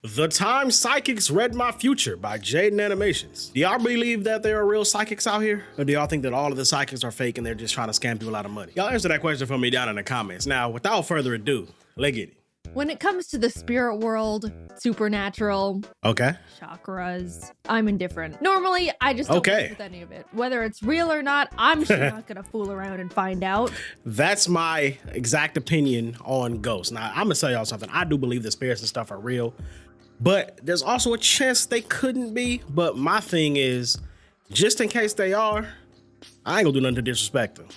The Time Psychics Read My Future by Jaiden Animations. Do y'all believe that there are real psychics out here? Or do y'all think that all of the psychics are fake and they're just trying to scam people out of money? Y'all answer that question for me down in the comments. Now, without further ado, let's get it. When it comes to the spirit world, supernatural, Okay. chakras, I'm indifferent. Normally, I just don't mess with any of it. Whether it's real or not, I'm sure not gonna fool around and find out. That's my exact opinion on ghosts. Now, I'm gonna tell y'all something. I do believe that spirits and stuff are real, but there's also a chance they couldn't be. But my thing is, just in case they are, I ain't gonna do nothing to disrespect them.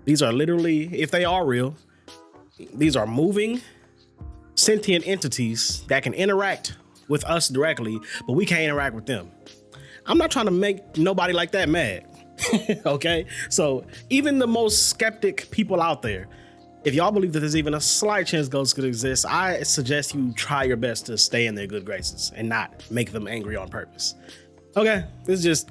These are literally, if they are real, these are moving, sentient entities that can interact with us directly, but we can't interact with them. I'm not trying to make nobody like that mad, okay? So even the most skeptic people out there, if y'all believe that there's even a slight chance ghosts could exist, I suggest you try your best to stay in their good graces and not make them angry on purpose. Okay, this is just,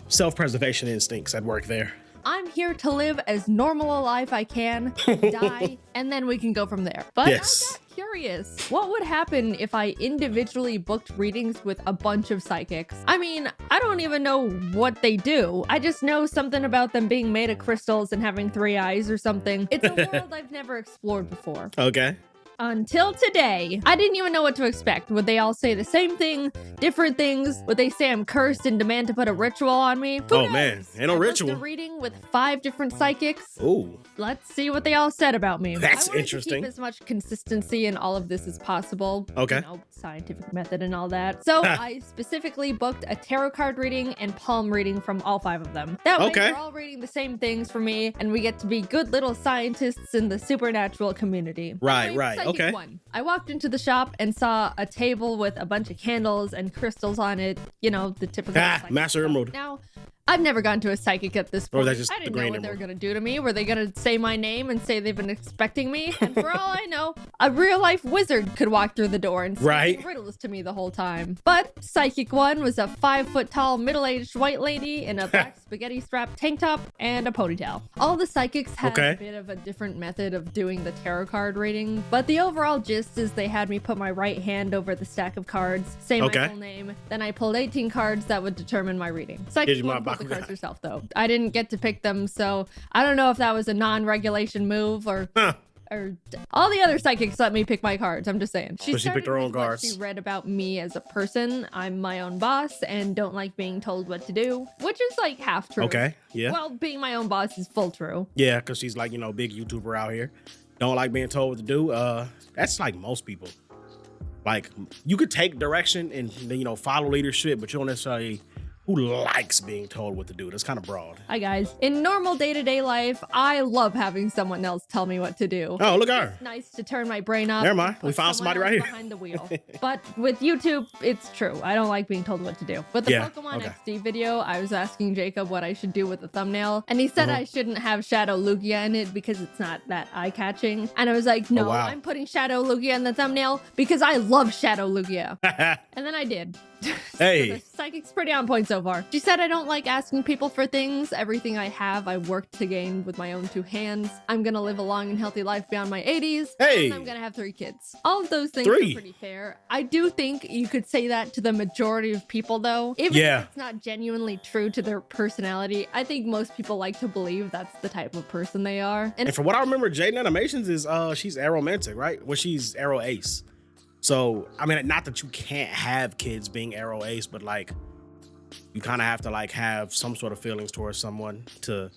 self-preservation instincts at work there. I'm here to live as normal a life I can, die, and then we can go from there. But Yes. I got curious. What would happen if I individually booked readings with a bunch of psychics? I mean, I don't even know what they do. I just know something about them being made of crystals and having 3 eyes or something. It's a world I've never explored before. Okay. Until today, I didn't even know what to expect. Would they all say the same thing, different things? Would they say I'm cursed and demand to put a ritual on me? Who knows? Man, ain't no I booked ritual. a reading with 5 different psychics. Ooh. Let's see what they all said about me. That's I wanted interesting. to keep as much consistency in all of this as possible. Okay. Scientific method and all that. So I specifically booked a tarot card reading and palm reading from all 5 of them. That way they're all reading the same things for me, and we get to be good little scientists in the supernatural community. Right, Anyway, Psychic okay. 1. I walked into the shop and saw a table with a bunch of candles and crystals on it. The typical psychic Master stuff. Emerald. Now, I've never gone to a psychic at this point. Or that's just I the didn't know green what they were emerald. going to do to me. Were they going to say my name and say they've been expecting me? And for all I know, a real-life wizard could walk through the door and speak riddles to me the whole time. But Psychic 1 was a 5-foot-tall, middle-aged white lady in a black spaghetti-strapped tank top and a ponytail. All the psychics had a bit of a different method of doing the tarot card reading, but the overall gist is they had me put my right hand over the stack of cards, say my full name, then I pulled 18 cards that would determine my reading. Psychic 1 pulled the cards herself, though. I didn't get to pick them, so I don't know if that was a non-regulation move or all the other psychics let me pick my cards. I'm just saying. She picked her own cards. She read about me as a person. I'm my own boss and don't like being told what to do, which is like half true. Okay, yeah. Well, being my own boss is full true. Yeah, because she's like, big YouTuber out here. Don't like being told what to do. That's like most people. Like, you could take direction and, follow leadership, but you don't necessarily who likes being told what to do. That's kind of broad. Hi, guys. In normal day-to-day life, I love having someone else tell me what to do. Oh, look at her. It's nice to turn my brain off. Never mind. We found somebody right here. Behind the wheel. But with YouTube, it's true. I don't like being told what to do. But the Pokemon XD video, I was asking Jacob what I should do with the thumbnail. And he said I shouldn't have Shadow Lugia in it because it's not that eye-catching. And I was like, no, I'm putting Shadow Lugia in the thumbnail because I love Shadow Lugia. And then I did. Hey. So the psychic's pretty on point so far. She said I don't like asking people for things. Everything I have, I worked to gain with my own 2 hands. I'm gonna live a long and healthy life beyond my 80s. And I'm gonna have 3 kids. All of those things are pretty fair. I do think you could say that to the majority of people, though. Even if it's not genuinely true to their personality, I think most people like to believe that's the type of person they are. And from what I remember, Jaiden Animations is she's aromantic, right? Well, she's arrow ace. So, I mean, not that you can't have kids being arrow ace, but like, you kind of have to like have some sort of feelings towards someone to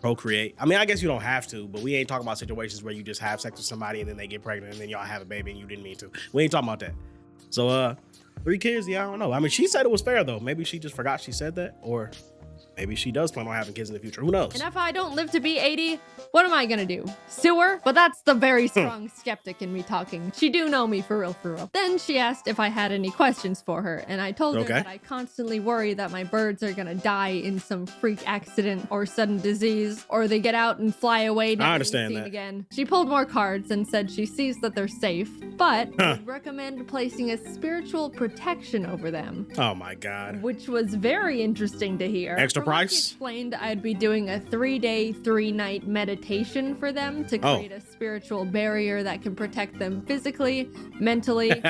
procreate. I mean, I guess you don't have to, but we ain't talking about situations where you just have sex with somebody and then they get pregnant and then y'all have a baby and you didn't mean to. We ain't talking about that. So, 3 kids, yeah, I don't know. I mean, she said it was fair though. Maybe she just forgot she said that, or maybe she does plan on having kids in the future. Who knows? And if I don't live to be 80, what am I gonna do? Sue her? But that's the very strong skeptic in me talking. She do know me for real, for real. Then she asked if I had any questions for her, and I told her that I constantly worry that my birds are gonna die in some freak accident or sudden disease, or they get out and fly away never to be seen again. She pulled more cards and said she sees that they're safe, but would recommend placing a spiritual protection over them. Oh my God. Which was very interesting to hear. Extra price? She explained I'd be doing a 3-day, 3-night meditation for them to create a spiritual barrier that can protect them physically, mentally,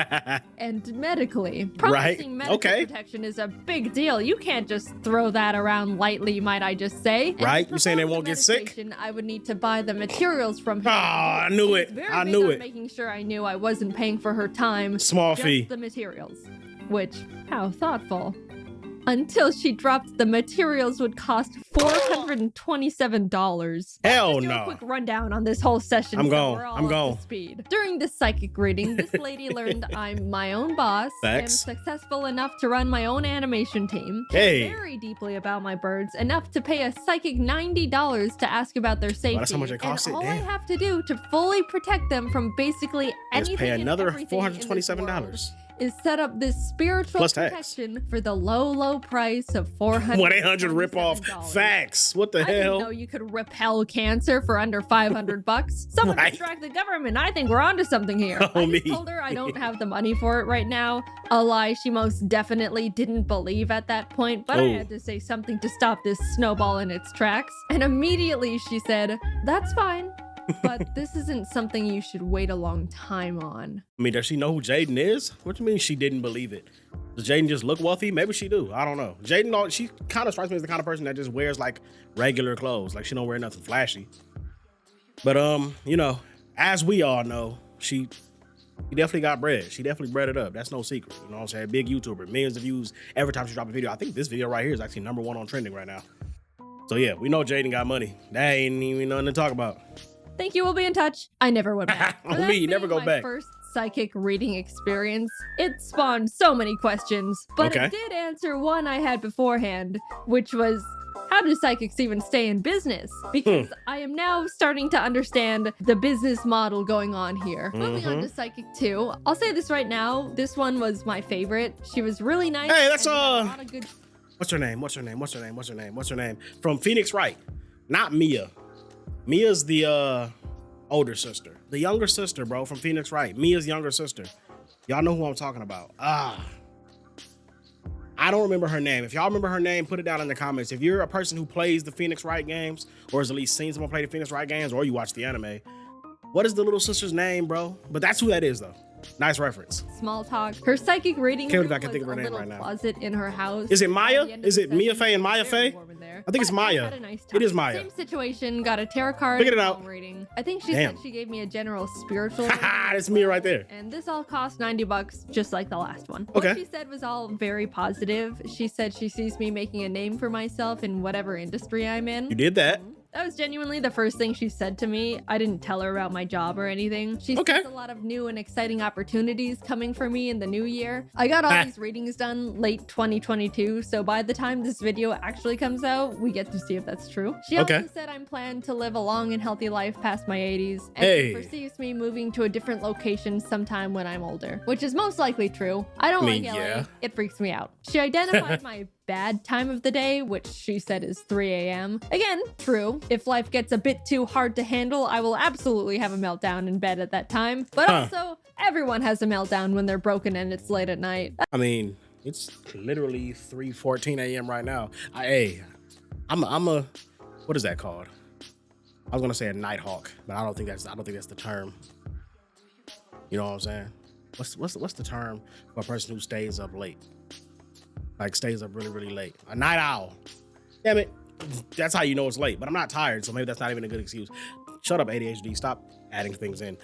and medically. Promising medical protection is a big deal. You can't just throw that around lightly, might I just say. Right? You saying they won't get sick? I would need to buy the materials from her. Oh, I knew it. I knew it. Making sure I knew I wasn't paying for her time. Small just fee. The materials. Which, how thoughtful. Until she dropped the materials would cost $427. Hell Just do no. a quick rundown on this whole session. I'm going. going. I'm going. Speed. During this psychic reading, this lady learned I'm my own boss. Facts. I'm successful enough to run my own animation team. Hey. Very deeply about my birds, enough to pay a psychic $90 to ask about their safety. Well, that's how much it costs. And all I have to do to fully protect them from basically anything pay another and everything $427. Is set up this spiritual Plus tax. protection for the low price of $400. 1-800 rip-off. Facts. What the I hell? didn't know you could repel cancer for under $500. Someone distract the government. I think we're onto something here. I just told her I don't have the money for it right now. A lie she most definitely didn't believe at that point, but I had to say something to stop this snowball in its tracks. And immediately she said, "That's fine. But this isn't something you should wait a long time on." I mean, does she know who Jaiden is? What do you mean she didn't believe it? Does Jaiden just look wealthy? Maybe she do. I don't know. Jaiden, she kind of strikes me as the kind of person that just wears like regular clothes. Like she don't wear nothing flashy. But you know, as we all know, she definitely got bread. She definitely bread it up. That's no secret. You know what I'm saying? Big YouTuber, millions of views every time she drop a video. I think this video right here is actually #1 on trending right now. So yeah, we know Jaiden got money. That ain't even nothing to talk about. Thank you, we'll be in touch. I never went back. On me, never go back. First psychic reading experience. It spawned so many questions, but it did answer one I had beforehand, which was, how do psychics even stay in business? Because I am now starting to understand the business model going on here. Moving on to Psychic 2. I'll say this right now. This one was my favorite. She was really nice. Hey, that's a lot of good... What's her name? From Phoenix Wright. Not Mia. Mia's the older sister. The younger sister, bro, from Phoenix Wright. Mia's younger sister. Y'all know who I'm talking about. I don't remember her name. If y'all remember her name, put it down in the comments. If you're a person who plays the Phoenix Wright games, or has at least seen someone play the Phoenix Wright games, or you watch the anime, what is the little sister's name, bro? But that's who that is, though. Nice reference. Small talk. Her psychic reading Can't room believe I can think of her was a name little right now. closet in her house. Is it Maya? Is it Mia session. Faye and Maya Faye? I think it's Maya. Had a nice time. It is Maya. Same situation. Got a tarot card. Figured it out. Reading. I think she said she gave me a general spiritual. Haha, that's Mia right there. And this all cost $90, just like the last one. Okay. What she said was all very positive. She said she sees me making a name for myself in whatever industry I'm in. You did that. That was genuinely the first thing she said to me. I didn't tell her about my job or anything. She sees a lot of new and exciting opportunities coming for me in the new year. I got all these readings done late 2022, so by the time this video actually comes out, we get to see if that's true. She also said I'm planned to live a long and healthy life past my 80s, and she foresees me moving to a different location sometime when I'm older, which is most likely true. I don't like LA. It freaks me out. She identified my bad time of the day, which she said is 3 a.m. Again, true. If life gets a bit too hard to handle, I will absolutely have a meltdown in bed at that time. But also, everyone has a meltdown when they're broken and it's late at night. I mean, it's literally 3:14 a.m. right now. I'm a what is that called? I was gonna say a nighthawk, but I don't think that's the term. You know what I'm saying? What's the term for a person who stays up late? Like stays up really late. A night owl. Damn it. That's how you know it's late. But I'm not tired, so maybe that's not even a good excuse. Shut up, ADHD. Stop adding things in.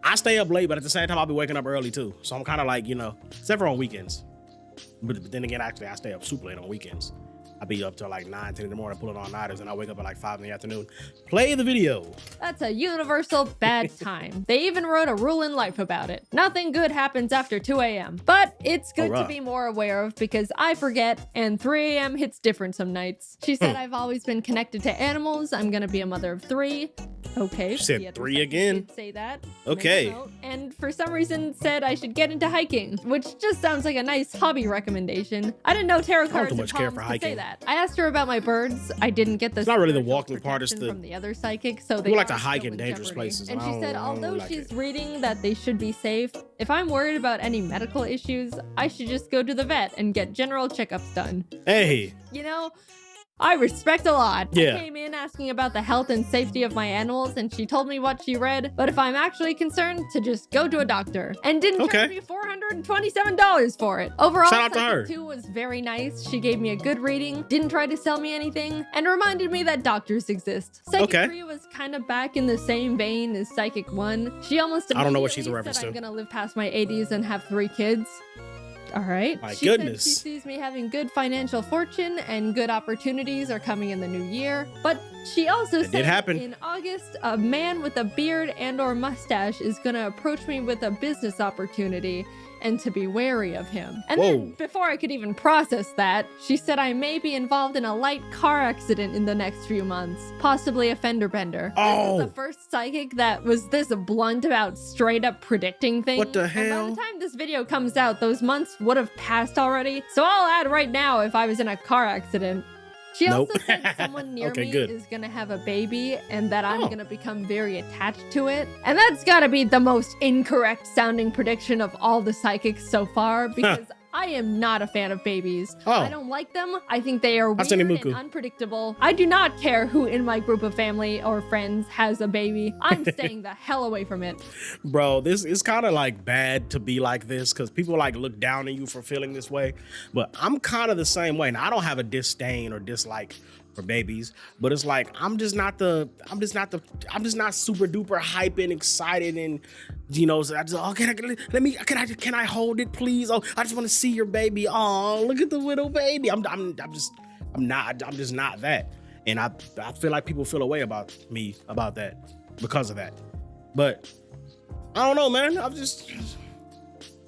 I stay up late, but at the same time, I'll be waking up early too. So I'm kind of like, you know, except for on weekends. But then again, actually, I stay up super late on weekends. I'll be up till like 9, 10 in the morning, pulling all nighters, and I wake up at like 5 in the afternoon. Play the video. That's a universal bad time. They even wrote a rule in life about it. Nothing good happens after 2 a.m. But it's good to be more aware of because I forget, and 3 a.m. hits different some nights. She said I've always been connected to animals. I'm gonna be a mother of 3. Okay. She said 3 again. Did say that. Okay. And for some reason said I should get into hiking, which just sounds like a nice hobby recommendation. I didn't know tarot cards and palms could say that. I asked her about my birds. I didn't get the. It's not really the walking part. It's from the other psychic, so they like to hike in dangerous places. And she said, although she's reading that they should be safe, if I'm worried about any medical issues, I should just go to the vet and get general checkups done. Hey. You know, I respect a lot. Yeah. I came in asking about the health and safety of my animals, and she told me what she read, but if I'm actually concerned, to just go to a doctor. And didn't charge me $427 for it. Overall, shout out to her. 2 was very nice. She gave me a good reading, didn't try to sell me anything, and reminded me that doctors exist. Psychic 3 was kind of back in the same vein as Psychic 1. She almost I don't know what she's a reference said to. I'm gonna live past my 80s and have 3 kids. All right. My she goodness. Said she sees me having good financial fortune and good opportunities are coming in the new year. But she also said in August, a man with a beard and or mustache is going to approach me with a business opportunity and to be wary of him. And then before I could even process that, she said I may be involved in a light car accident in the next few months, possibly a fender bender. This is the first psychic that was this blunt about straight up predicting things. What the hell? And by the time this video comes out, those months would have passed already. So I'll add right now if I was in a car accident. She also said someone near me is going to have a baby and that I'm going to become very attached to it. And that's got to be the most incorrect sounding prediction of all the psychics so far because I am not a fan of babies. I don't like them. I think they are weird and unpredictable. I do not care who in my group of family or friends has a baby. I'm staying the hell away from it. Bro, this is kind of like bad to be like this because people like look down on you for feeling this way. But I'm kind of the same way. Now, I don't have a disdain or dislike for babies, but it's like I'm just not super duper hype and excited and you know, so I just can I hold it please? Oh, I just want to see your baby. Oh, look at the little baby. I'm just not that. And I feel like people feel a way about me about that because of that. But I don't know, man.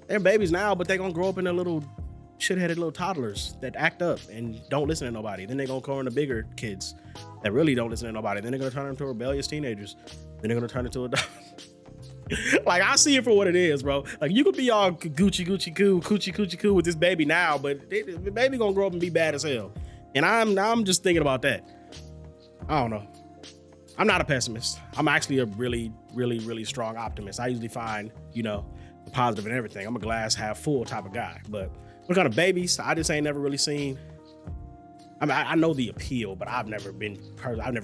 They're babies now, but they're gonna grow up in a little shit-headed little toddlers that act up and don't listen to nobody. Then they're gonna grow into bigger kids that really don't listen to nobody. Then they're gonna turn into rebellious teenagers. Then they're gonna turn into adults. Like, I see it for what it is, bro. Like, you could be all coochie coo with this baby now, but the baby gonna grow up and be bad as hell. And I'm just thinking about that. I don't know. I'm not a pessimist. I'm actually a really, really, really strong optimist. I usually find, you know, the positive in everything. I'm a glass half full type of guy. But what kind of babies, I just ain't never really seen. I mean, I know the appeal, but I've never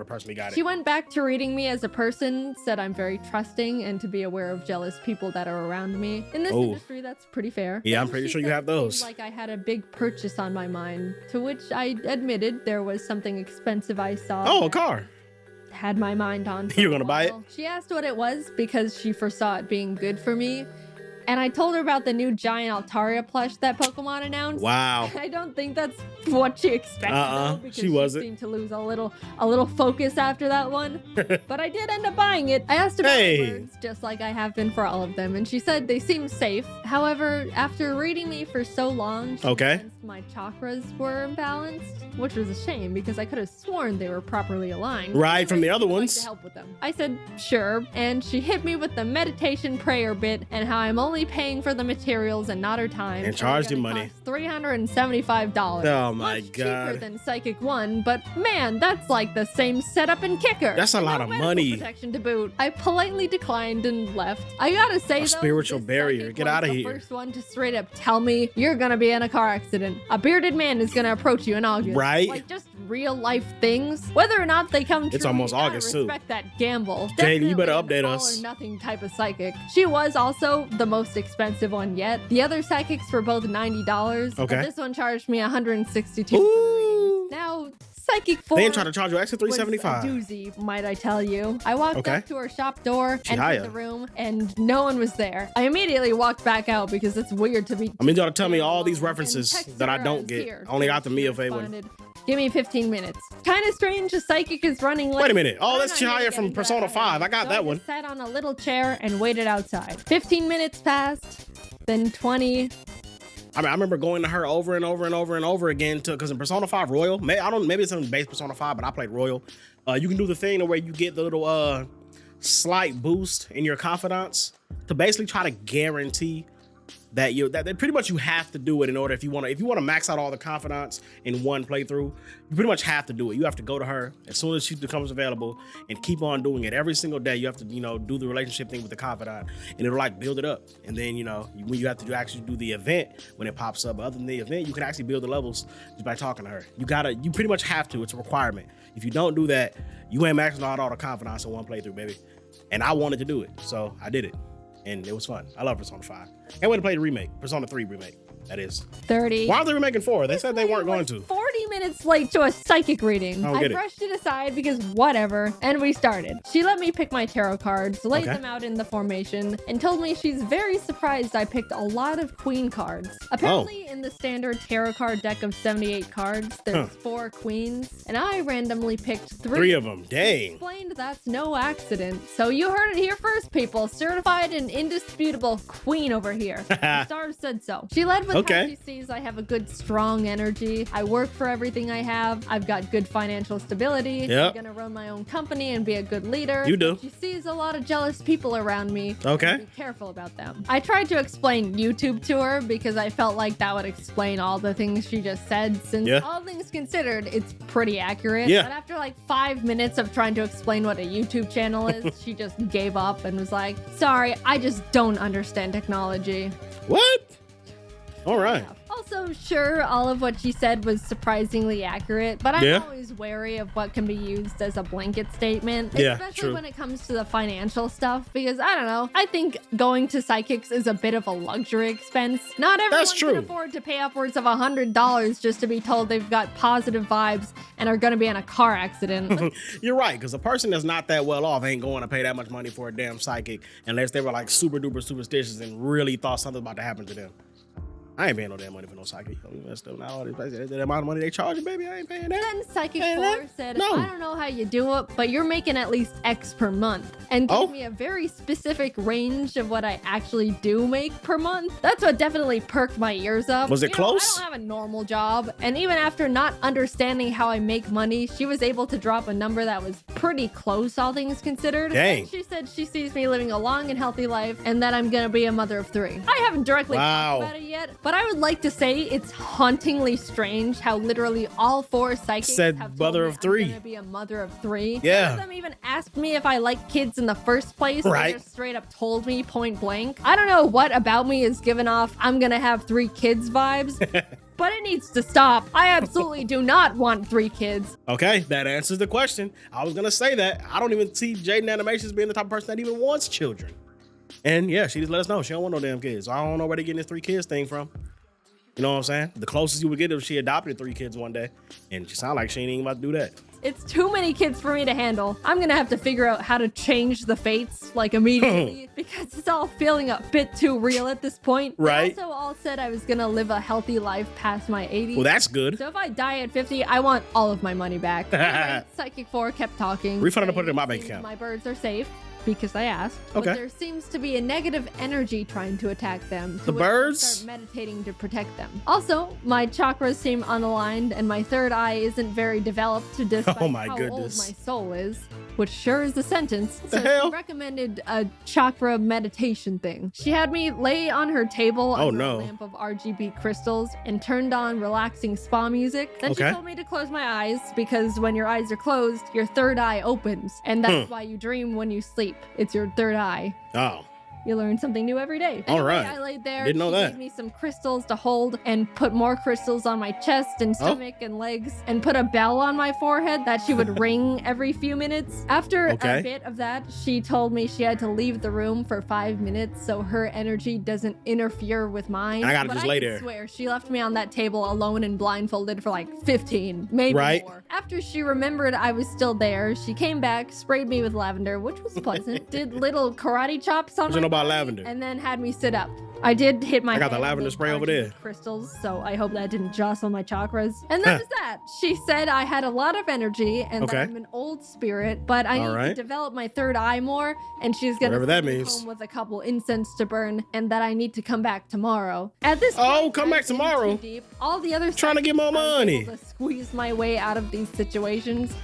personally got it. She went back to reading me as a person, said I'm very trusting and to be aware of jealous people that are around me. In this industry, that's pretty fair. Yeah, I'm pretty sure you have those. Like I had a big purchase on my mind, to which I admitted there was something expensive I saw. Oh, a car. Had my mind on. You're gonna buy it? She asked what it was because she foresaw it being good for me. And I told her about the new giant Altaria plush that Pokemon announced. Wow. I don't think that's what she expected though, because she wasn't. Seemed to lose a little focus after that one. But I did end up buying it. I asked about the birds, just like I have been for all of them, and she said they seem safe. However, after reading me for so long, she sensed my chakras were imbalanced, which was a shame because I could have sworn they were properly aligned. Right, from the other ones. To help with them. I said, sure, and she hit me with the meditation prayer bit and how I'm only paying for the materials and not her time. And charged you money. $375. Oh my Much God. cheaper than Psychic 1, but man, that's like the same setup and kicker. That's a lot of money. Protection to boot. I politely declined and left. I gotta say, a spiritual barrier. Get out of here. The first one to straight up tell me you're gonna be in a car accident. A bearded man is gonna approach you in August. Right? Like just real life things. Whether or not they come true, it's almost August too. Respect that gamble. Jaiden, you better update all us. Or nothing type of psychic. She was also the most expensive one yet. The other psychics were both $90. Okay. But this one charged me $162 for the readings. Now, Psychic 4 they didn't try to charge you extra $375. Doozy, might I tell you. I walked up to her shop door, entered the room, and no one was there. I immediately walked back out because it's weird to be. I mean, y'all tell me all these references that I don't get. I only got the Mia Fey one. Give me 15 minutes. Kind of strange, a psychic is running late. Wait a minute. Oh, that's Chihaya from Persona 5. I got that one. I sat on a little chair and waited outside. 15 minutes passed, then 20. I mean, I remember going to her over and over again because in Persona 5 Royal, maybe it's in base Persona 5, but I played Royal. You can do the thing where you get the little slight boost in your confidence to basically try to guarantee that pretty much you have to do it in order if you want to max out all the confidants in one playthrough. You pretty much have to do it. You have to go to her as soon as she becomes available and keep on doing it every single day. You have to do the relationship thing with the confidant, and it'll like build it up. And then when you have to actually do the event when it pops up. But other than the event, you can actually build the levels just by talking to her. You pretty much have to. It's a requirement. If you don't do that, you ain't maxing out all the confidants in one playthrough, baby. And I wanted to do it, so I did it. And it was fun. I love Persona 5. And when to play the remake, Persona 3 remake, that is. 30. Why are they remaking 4? They said they weren't going to. 40 minutes late to a psychic reading. I brushed it aside because whatever, and we started. She let me pick my tarot cards, laid them out in the formation, and told me she's very surprised I picked a lot of queen cards. Apparently in the standard tarot card deck of 78 cards, there's 4 queens, and I randomly picked 3 of them. Dang. Explained that's no accident. So you heard it here first, people. Certified and indisputable queen over here. The stars said so. She led with how she sees I have a good, strong energy. I work for everything I have. I've got good financial stability. I'm gonna run my own company and be a good leader. You do. She sees a lot of jealous people around me. Okay. Be careful about them. I tried to explain YouTube to her because I felt like that would explain all the things she just said, since all things considered, it's pretty accurate. But after like 5 minutes of trying to explain what a YouTube channel is, she just gave up and was like, sorry, I just don't understand technology. What? All right. Also, sure, all of what she said was surprisingly accurate, but I'm always wary of what can be used as a blanket statement, especially when it comes to the financial stuff, because I don't know, I think going to psychics is a bit of a luxury expense. Not everyone can afford to pay upwards of $100 just to be told they've got positive vibes and are going to be in a car accident. You're right, because a person that's not that well off ain't going to pay that much money for a damn psychic unless they were like super duper superstitious and really thought something about to happen to them. I ain't paying no damn money for no psychic. Now all these places, the amount of money they charging, baby, I ain't paying that. Then Psychic 4 said, I don't know how you do it, but you're making at least X per month. And gave me a very specific range of what I actually do make per month. That's what definitely perked my ears up. Was it close? I don't have a normal job. And even after not understanding how I make money, she was able to drop a number that was pretty close, all things considered. Dang. And she said she sees me living a long and healthy life and that I'm gonna be a mother of 3. I haven't directly talked about it yet, but I would like to say it's hauntingly strange how literally all 4 psychics said have mother told me of 3. I'm gonna be a mother of 3. Yeah. None of them even asked me if I like kids in the first place. They just straight up told me point blank. I don't know what about me is giving off I'm gonna have 3 kids vibes. But it needs to stop. I absolutely do not want 3 kids. Okay, that answers the question. I was gonna say that. I don't even see Jaiden Animations being the type of person that even wants children. And yeah, she just let us know she don't want no damn kids. So I don't know where they're getting this 3 kids thing from. You know what I'm saying? The closest you would get if she adopted 3 kids one day. And she sound like she ain't even about to do that. It's too many kids for me to handle. I'm gonna have to figure out how to change the fates, like, immediately, because it's all feeling a bit too real at this point. Right. They also all said I was gonna live a healthy life past my 80s. Well, that's good. So if I die at 50, I want all of my money back. Anyway, Psychic 4 kept talking. Refund and put it in my bank account. My birds are safe. Because I asked. But there seems to be a negative energy trying to attack them. The birds? Start meditating to protect them. Also, my chakras seem unaligned and my 3rd eye isn't very developed despite how old my soul is. Which sure is a sentence. What the hell? She recommended a chakra meditation thing. She had me lay on her table under a lamp of RGB crystals and turned on relaxing spa music. Then she told me to close my eyes because when your eyes are closed, your 3rd eye opens. And that's why you dream when you sleep. It's your 3rd eye. Oh. You learn something new every day. All right. I laid there. Didn't know that. She gave me some crystals to hold and put more crystals on my chest and stomach and legs and put a bell on my forehead that she would ring every few minutes. After a bit of that, she told me she had to leave the room for 5 minutes so her energy doesn't interfere with mine. I gotta just lay there. I swear, she left me on that table alone and blindfolded for like 15, maybe more. After she remembered I was still there, she came back, sprayed me with lavender, which was pleasant, did little karate chops on my about lavender. And then had me sit up. I did hit my I got the lavender spray over there. Crystals, so I hope that didn't jostle my chakras. And that was that. She said I had a lot of energy and that I'm an old spirit, but I need to develop my 3rd eye more. And she's gonna send me home with a couple incense to burn, and that I need to come back tomorrow. At this point, come back tomorrow. Deep. All the other trying to get more money. To squeeze my way out of these situations,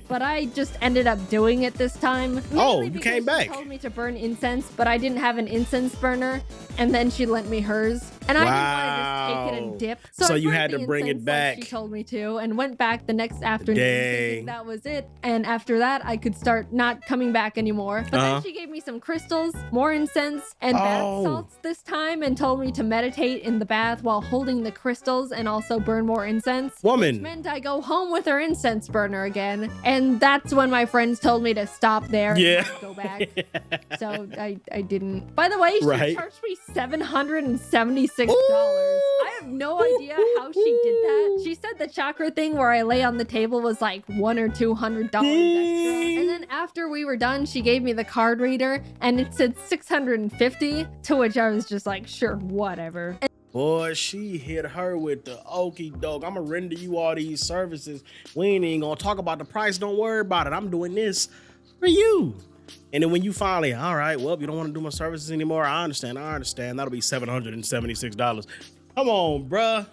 but I just ended up doing it this time. You came back. She told me to burn incense, but I didn't have an incense burner, and then then she lent me hers. And I didn't want to just take it and dip. So I you burned had the to bring it incense back. like she told me to, and went back the next afternoon thinking Dang. that was it. And after that, I could start not coming back anymore. But then she gave me some crystals, more incense, and bath salts this time, and told me to meditate in the bath while holding the crystals and also burn more incense. Woman. Which meant I go home with her incense burner again. And that's when my friends told me to stop there and not go back. So I didn't. By the way, she charged me $776. I have no idea how she did that. She said the chakra thing where I lay on the table was like $100 or $200 extra. And then after we were done, she gave me the card reader and it said $650, to which I was just like, sure, whatever. Boy, she hit her with the okie doke. I'm gonna render you all these services. We ain't even gonna talk about the price. Don't worry about it. I'm doing this for you. And then when you finally, all right, well, you don't want to do my services anymore. I understand. That'll be $776. Come on, bruh.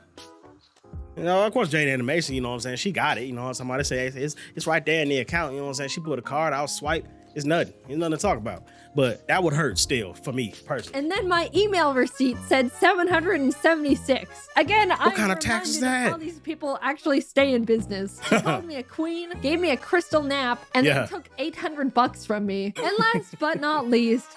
You know, of course, Jaiden Animation, you know what I'm saying? She got it. You know, somebody say it's right there in the account. You know what I'm saying? She put a card out, swipe. It's nothing. There's nothing to talk about. But that would hurt still for me personally. And then my email receipt said $776. Again, what kind of tax is that? How these people actually stay in business. She called me a queen, gave me a crystal nap, and then took $800 from me. And last but not least,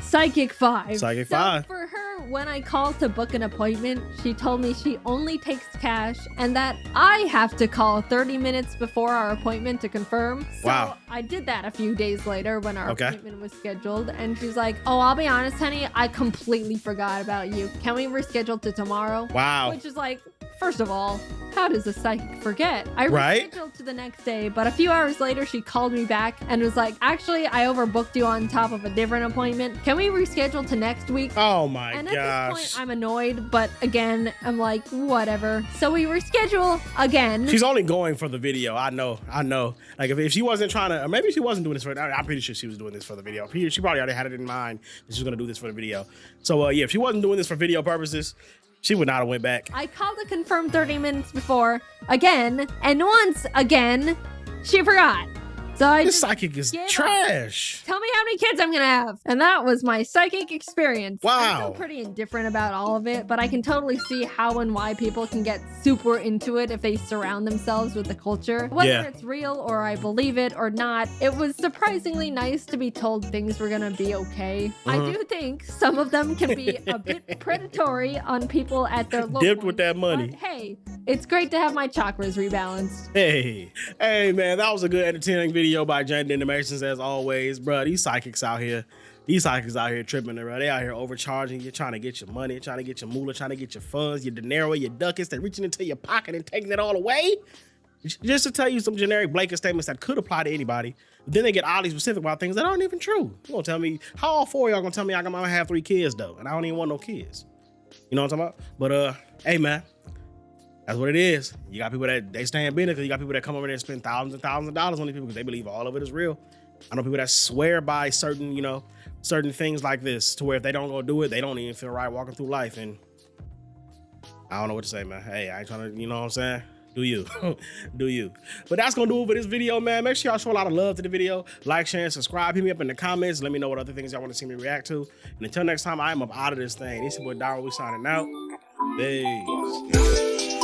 Psychic 5. Psychic 5. For her, when I called to book an appointment, she told me she only takes cash and that I have to call 30 minutes before our appointment to confirm. So I did that a few days later when our appointment was scheduled, and she's like, oh, I'll be honest, honey, I completely forgot about you. Can we reschedule to tomorrow? Wow. Which is like, first of all, how does a psychic forget? I rescheduled to the next day, but a few hours later, she called me back and was like, actually, I overbooked you on top of a different appointment. Can we reschedule to next week? Oh my gosh. And at this point, I'm annoyed, but again, I'm like, whatever. So we reschedule again. She's only going for the video. I know. Like if she wasn't trying to, or maybe she wasn't doing this for, I'm pretty sure she was doing this for the video. She probably already had it in mind that she was gonna do this for the video. So yeah, if she wasn't doing this for video purposes, she would not have went back. I called to confirm 30 minutes before again, and once again, she forgot. So this psychic is trash. Tell me how many kids I'm gonna have. And that was my psychic experience. Wow. I'm still pretty indifferent about all of it, but I can totally see how and why people can get super into it if they surround themselves with the culture. Whether it's real or I believe it or not, it was surprisingly nice to be told things were gonna be okay. I do think some of them can be a bit predatory on people at their low dipped points, with that money. But hey, it's great to have my chakras rebalanced. Hey man, that was a good entertaining video by Jaiden Animations as always, bro. These psychics out here tripping, bro. They out here overcharging you, trying to get your money, trying to get your moolah, trying to get your funds, your dinero, your ducats. They're reaching into your pocket and taking it all away. Just to tell you some generic blanket statements that could apply to anybody. But then they get oddly specific about things that aren't even true. You gonna tell me, how all four of y'all gonna tell me I'm gonna have 3 kids though, and I don't even want no kids. You know what I'm talking about? But hey man, that's what it is. You got people that they stay in business because you got people that come over there and spend thousands and thousands of dollars on these people because they believe all of it is real. I know people that swear by certain things like this to where if they don't go do it, they don't even feel right walking through life. And I don't know what to say, man. Hey, I ain't trying to, you know what I'm saying? Do you. Do you. But that's going to do it for this video, man. Make sure y'all show a lot of love to the video. Like, share, and subscribe. Hit me up in the comments. Let me know what other things y'all want to see me react to. And until next time, I am up out of this thing. This is your boy Dairu. We signing out. Peace.